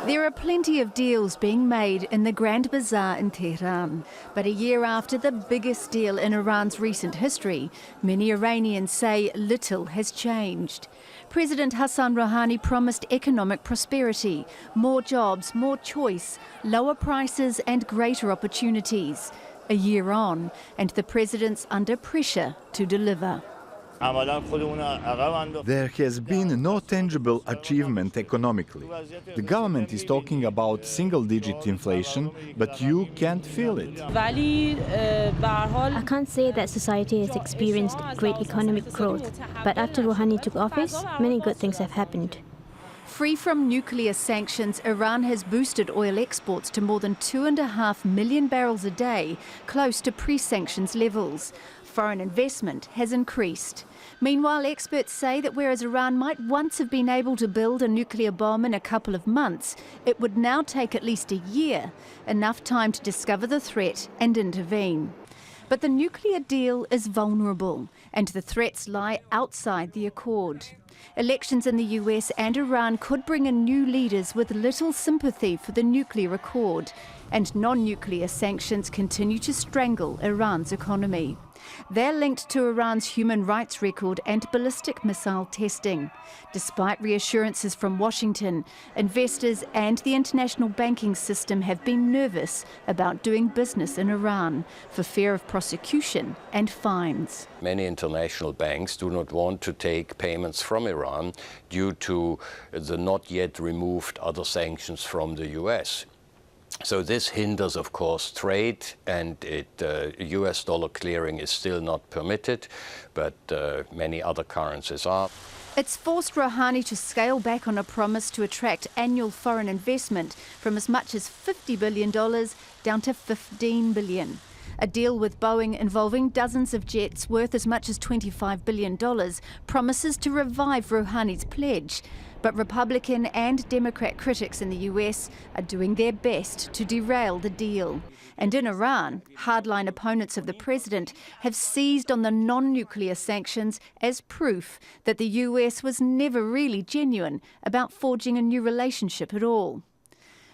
There are plenty of deals being made in the Grand Bazaar in Tehran. But a year after the biggest deal in Iran's recent history, many Iranians say little has changed. President Hassan Rouhani promised economic prosperity, more jobs, more choice, lower prices and greater opportunities. A year on, and the president's under pressure to deliver. There has been no tangible achievement economically. The government is talking about single-digit inflation, but you can't feel it. I can't say that society has experienced great economic growth, but after Rouhani took office, many good things have happened. Free from nuclear sanctions, Iran has boosted oil exports to more than 2.5 million barrels a day, close to pre-sanctions levels. Foreign investment has increased. Meanwhile, experts say that whereas Iran might once have been able to build a nuclear bomb in a couple of months, it would now take at least a year, enough time to discover the threat and intervene. But the nuclear deal is vulnerable, and the threats lie outside the accord. Elections in the US and Iran could bring in new leaders with little sympathy for the nuclear accord, and non-nuclear sanctions continue to strangle Iran's economy. They're linked to Iran's human rights record and ballistic missile testing. Despite reassurances from Washington, investors and the international banking system have been nervous about doing business in Iran for fear of prosecution and fines. Many international banks do not want to take payments from Iran due to the not yet removed other sanctions from the US. So this hinders, of course, trade, and US dollar clearing is still not permitted, but many other currencies are. It's forced Rouhani to scale back on a promise to attract annual foreign investment from as much as $50 billion down to $15 billion. A deal with Boeing involving dozens of jets worth as much as $25 billion promises to revive Rouhani's pledge. But Republican and Democrat critics in the US are doing their best to derail the deal. And in Iran, hardline opponents of the president have seized on the non-nuclear sanctions as proof that the US was never really genuine about forging a new relationship at all.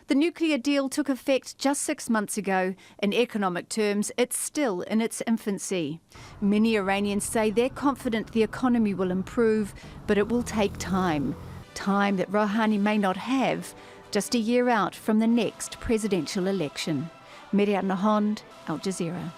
The nuclear deal took effect just 6 months ago. In economic terms, it's still in its infancy. Many Iranians say they're confident the economy will improve, but it will take time. Time that Rouhani may not have, just a year out from the next presidential election. Miriam Nahond, Al Jazeera.